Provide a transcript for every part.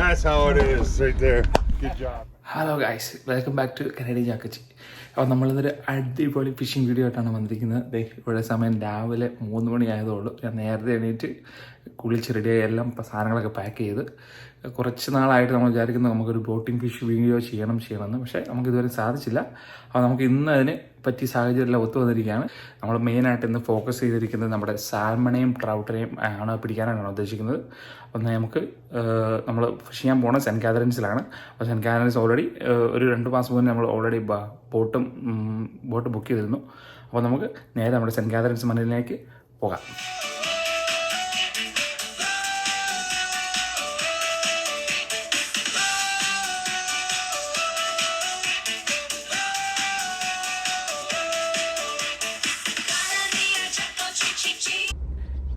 That's how it is right there. Good job. Hello guys, welcome back to Canadian Chackochi. അപ്പോൾ നമ്മളിതൊരു അടിപൊളി phishing video ആയിട്ടാണ് വന്നിരിക്കുന്നത്. ഇവിടെ സമയം രാവിലെ 3 മണി ആയതുള്ളൂ. ഞാൻ നേരത്തെ എണീറ്റ് കുളിച്ച് റെഡിയായി എല്ലാം സാധനങ്ങളൊക്കെ പാക്ക് ചെയ്ത് കുറച്ച് നാളായിട്ട് നമ്മൾ വിചാരിക്കുന്നത് നമുക്കൊരു ബോട്ടിംഗ് ഫിഷ് വീഡിയോ ചെയ്യണമെന്ന്. പക്ഷേ നമുക്കിതുവരെ സാധിച്ചില്ല. അപ്പോൾ നമുക്ക് ഇന്ന് അതിന് പറ്റിയ സാഹചര്യമെല്ലാം ഒത്തു വന്നിരിക്കുകയാണ്. നമ്മൾ മെയിനായിട്ട് ഇന്ന് ഫോക്കസ് ചെയ്തിരിക്കുന്നത് നമ്മുടെ സാൽമണയും ട്രൗട്ടിനെയും ആണ് പിടിക്കാനാണ് ഉദ്ദേശിക്കുന്നത്. അപ്പം നമ്മൾ ഫിഷ് ചെയ്യാൻ പോകുന്നത് സെൻറ്റ് കാതറിൻസിലാണ്. അപ്പോൾ സെൻറ്റ് കാതറിൻസ് ഓൾറെഡി ഒരു 2 മാസം മുന്നേ നമ്മൾ ഓൾറെഡി ബോട്ട് ബുക്ക് ചെയ്തിരുന്നു. അപ്പോൾ നമുക്ക് നേരെ നമ്മുടെ സെൻറ്റ് കാതറിൻസ് മണ്ണിലേക്ക് പോകാം.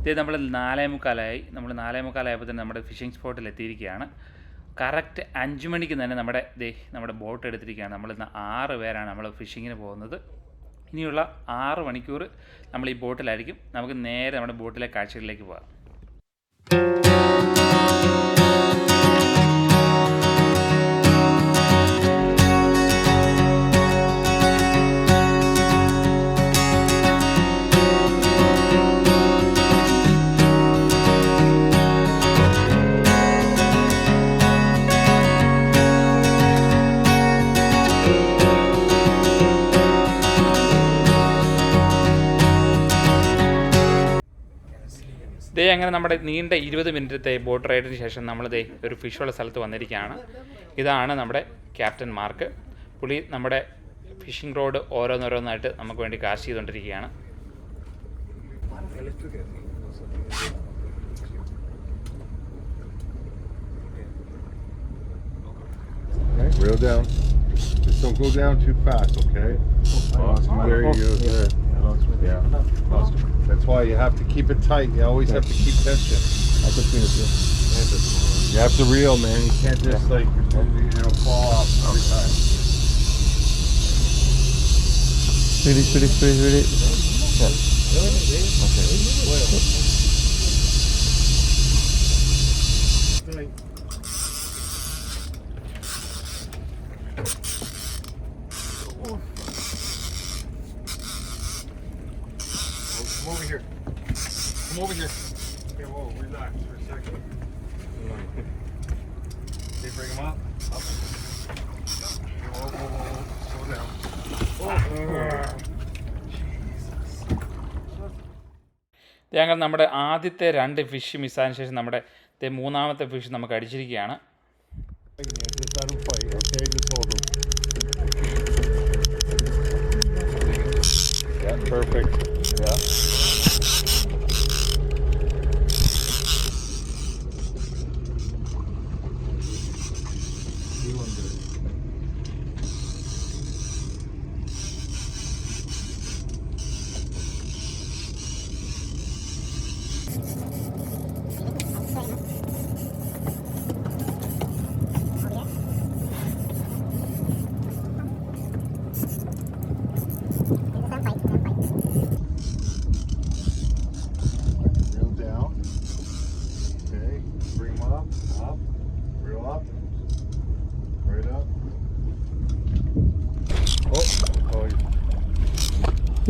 ഇത് നമ്മൾ 4:45 നമ്മൾ 4:45 തന്നെ നമ്മുടെ ഫിഷിംഗ് സ്പോട്ടിൽ എത്തിയിരിക്കുകയാണ്. കറക്റ്റ് 5 മണിക്ക് തന്നെ നമ്മുടെ ബോട്ട് എടുത്തിരിക്കുകയാണ്. നമ്മളിന്ന് 6 പേരാണ് നമ്മൾ ഫിഷിങ്ങിന് പോകുന്നത്. ഇനിയുള്ള 6 മണിക്കൂർ നമ്മൾ ഈ ബോട്ടിലായിരിക്കും. നമുക്ക് നേരെ നമ്മുടെ ബോട്ടിലെ കാഴ്ചകളിലേക്ക് പോകാം. അങ്ങനെ നമ്മുടെ നീണ്ട 20 മിനിറ്റത്തെ ബോട്ട് റൈഡിന് ശേഷം നമ്മൾ ഒരു ഫിഷുള്ള സ്ഥലത്ത് വന്നിരിക്കുകയാണ്. ഇതാണ് നമ്മുടെ ക്യാപ്റ്റൻ മാർക്ക്. പുള്ളി നമ്മുടെ ഫിഷിംഗ് റോഡ് ഓരോന്നോരോന്നായിട്ട് നമുക്ക് വേണ്ടി കാസ്റ്റ് ചെയ്തുകൊണ്ടിരിക്കുകയാണ്. Reel down. Just don't go down too fast, okay? There you go. There. Yeah. That's why you have to keep it tight. You always have to keep tension. You have to reel, man. You can't just fall off every time. Ready. Yeah. Okay. Come over here. Okay, whoa, relax for a second. Okay, bring him up. Whoa. Slow down. ഞങ്ങൾ നമ്മുടെ ആദ്യത്തെ 2 fish മിസ്സായതിനു ശേഷം നമ്മുടെ മൂന്നാമത്തെ fish നമുക്ക് അടിച്ചിരിക്കുകയാണ്. Just let him fight, okay? Just hold him. Yeah, perfect. Yeah.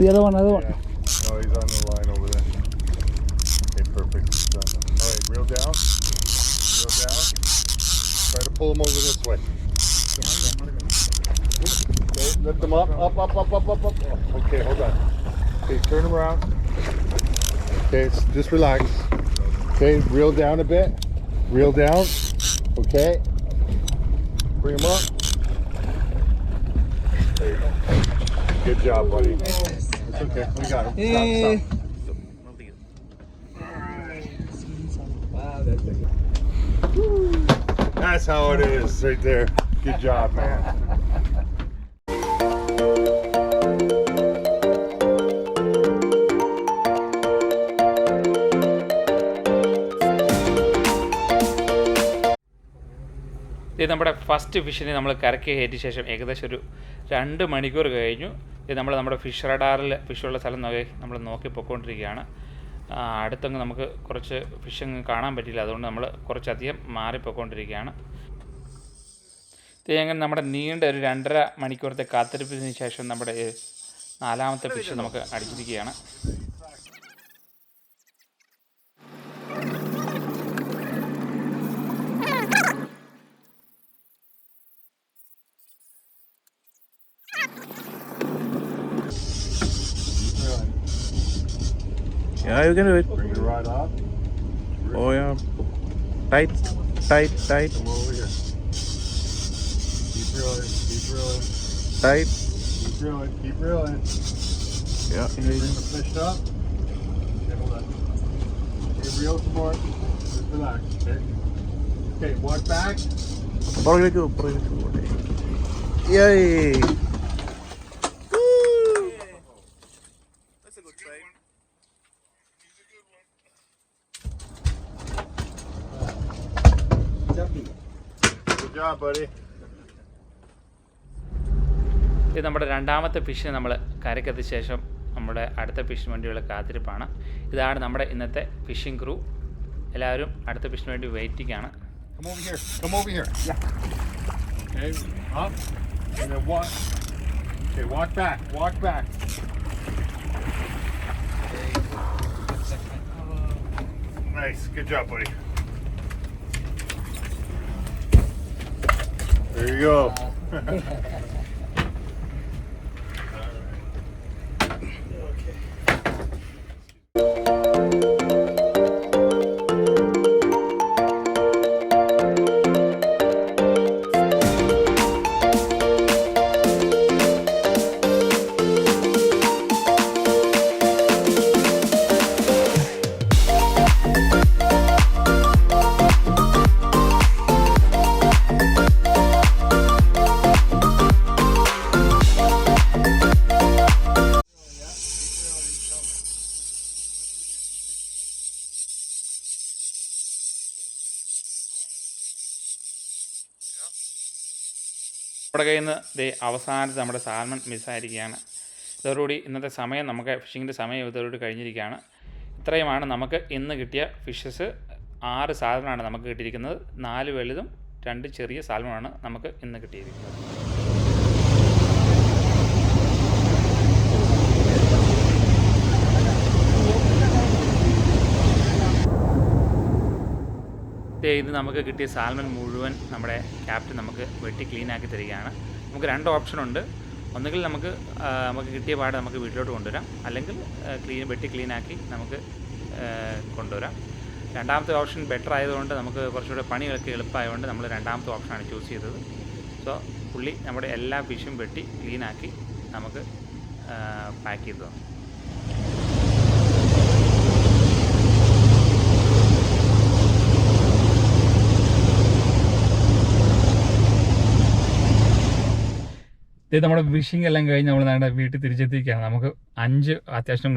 The other one. Yeah. No, he's on the line over there. Okay, perfect. Done. All right, reel down. Try to pull him over this way. Okay, lift him up. Okay, hold on. Okay, turn him around. Okay, just relax. Okay, reel down a bit. Reel down. Okay. Bring him up. There you go. Good job, buddy. It's okay. We got him. Stop. That's how it is right there. Good job, man. ഇത് നമ്മുടെ first ഫിഷിനെ നമ്മൾ കരയ്ക്ക് കയറ്റിയ ശേഷം ഏകദേശം ഒരു 2 മണിക്കൂർ കഴിഞ്ഞു. ഇത് നമ്മുടെ ഫിഷ് റഡാറിൽ ഫിഷുള്ള സ്ഥലം നമ്മൾ നോക്കി പൊയ്ക്കൊണ്ടിരിക്കുകയാണ്. അടുത്തങ്ങ് നമുക്ക് കുറച്ച് ഫിഷ് കാണാൻ പറ്റിയില്ല. അതുകൊണ്ട് നമ്മൾ കുറച്ചധികം മാറിപ്പോയിക്കൊണ്ടിരിക്കുകയാണ്. അങ്ങനെ നമ്മുടെ നീണ്ട ഒരു 2.5 മണിക്കൂറത്തെ കാത്തിരിപ്പിന് ശേഷം നമ്മുടെ 4ാമത്തെ ഫിഷ് നമുക്ക് അടിച്ചിരിക്കുകയാണ്. Yeah, you can do it. Bring your rod up. Oh yeah. Tight, tight, tight, Come over here. Keep reeling. Keep reeling. tight. Keep reeling. Keep reeling. Yeah. Can you bring the fish up? Okay, hold on. Okay, reel some more. Just relax. Okay. Okay, walk back. പുറകിലേക്ക് Yay! Good job, buddy. ഇത് നമ്മുടെ 2ാമത്തെ ഫിഷിന് നമ്മൾ കരയ്ക്കെത്തിയ ശേഷം നമ്മുടെ അടുത്ത ഫിഷിന് വേണ്ടിയുള്ള കാത്തിരിപ്പാണ്. ഇതാണ് നമ്മുടെ ഇന്നത്തെ ഫിഷിംഗ് ക്രൂ. എല്ലാവരും അടുത്ത ഫിഷിന് വേണ്ടി വെയിറ്റിംഗ് ആണ്. Come over here. Come over here. Yeah. Okay, up. And then walk. Okay, walk back. Walk back. Nice. Good job, buddy. There you go. നമ്മുടെ കയ്യിൽ നിന്ന് അവസാനത്തെ നമ്മുടെ സാൽമൺ മിസ്സായിരിക്കുകയാണ്. ഇതോടുകൂടി ഇന്നത്തെ സമയം നമുക്ക് ഫിഷിങ്ങിൻ്റെ സമയം ഇതോടുകൂടി കഴിഞ്ഞിരിക്കുകയാണ്. ഇത്രയുമാണ് നമുക്ക് ഇന്ന് കിട്ടിയ ഫിഷസ്. 6 സാൽമണാണ് നമുക്ക് കിട്ടിയിരിക്കുന്നത്. 4 വലുതും 2 ചെറിയ സാൽമണാണ് നമുക്ക് ഇന്ന് കിട്ടിയിരിക്കുന്നത്. ഇത് നമുക്ക് കിട്ടിയ സാൽമൺ മുഴുവൻ നമ്മുടെ ക്യാപ്റ്റൻ നമുക്ക് വെട്ടി ക്ലീനാക്കി തരികയാണ്. നമുക്ക് 2 ഓപ്ഷനുണ്ട്. ഒന്നുകിൽ നമുക്ക് കിട്ടിയ പാട് നമുക്ക് വീട്ടിലോട്ട് കൊണ്ടുവരാം, അല്ലെങ്കിൽ വെട്ടി ക്ലീനാക്കി നമുക്ക് കൊണ്ടുവരാം. 2ാമത്തെ ഓപ്ഷൻ ബെറ്റർ ആയതുകൊണ്ട് നമുക്ക് കുറച്ചുകൂടെ പണികളൊക്കെ എളുപ്പമായതുകൊണ്ട് നമ്മൾ 2ാമത്തെ ഓപ്ഷനാണ് ചൂസ് ചെയ്തത്. സോ പുള്ളി നമ്മുടെ എല്ലാ ഫിഷും വെട്ടി ക്ലീനാക്കി നമുക്ക് പാക്ക് ചെയ്ത് തന്നു. ഇത് നമ്മുടെ ഫിഷിംഗ് എല്ലാം കഴിഞ്ഞ് നമ്മൾ നമ്മുടെ വീട്ടിൽ തിരിച്ചെത്തിയിരിക്കുകയാണ്. നമുക്ക് 5 അത്യാവശ്യം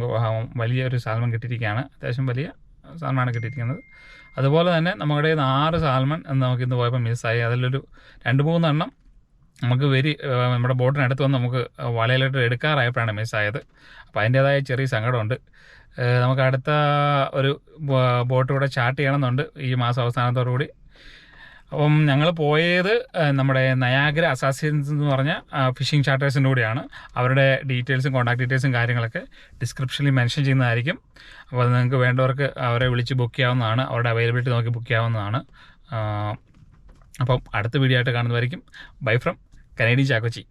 വലിയൊരു സാൽമൺ കിട്ടിയിരിക്കുകയാണ്. അത്യാവശ്യം വലിയ സാൽമണാണ് കിട്ടിയിരിക്കുന്നത്. അതുപോലെ തന്നെ നമ്മുടെ 6 സാൽമൺ നമുക്ക് ഇന്ന് പോയപ്പോൾ മിസ്സായി. അതിലൊരു 2-3 എണ്ണം നമുക്ക് നമ്മുടെ ബോട്ടിനടുത്ത് വന്ന് നമുക്ക് വലയിലോട്ട് എടുക്കാറായപ്പോഴാണ് മിസ്സായത്. അപ്പോൾ അതിൻ്റേതായ ചെറിയ സങ്കടമുണ്ട്. നമുക്ക് അടുത്ത ഒരു ബോട്ട് കൂടെ സ്റ്റാർട്ട് ചെയ്യണമെന്നുണ്ട് ഈ മാസം അവസാനത്തോടുകൂടി. അപ്പം ഞങ്ങൾ പോയത് നമ്മുടെ നയാഗ്ര അസാസിൻസ് എന്ന് പറഞ്ഞ ഫിഷിംഗ് ചാർട്ടേഴ്സിൻ്റെ കൂടെയാണ്. അവരുടെ ഡീറ്റെയിൽസും കോൺടാക്ട് ഡീറ്റെയിൽസും കാര്യങ്ങളൊക്കെ ഡിസ്ക്രിപ്ഷനിൽ മെൻഷൻ ചെയ്യുന്നതായിരിക്കും. അപ്പോൾ അത് നിങ്ങൾക്ക് വേണ്ടവർക്ക് അവരെ വിളിച്ച് ബുക്ക് ചെയ്യാവുന്നതാണ്. അവരുടെ അവൈലബിലിറ്റി നോക്കി ബുക്ക് ചെയ്യാവുന്നതാണ്. അപ്പം അടുത്ത വീഡിയോ ആയിട്ട് കാണുന്നതായിരിക്കും. Bye from Canadian Chakochi.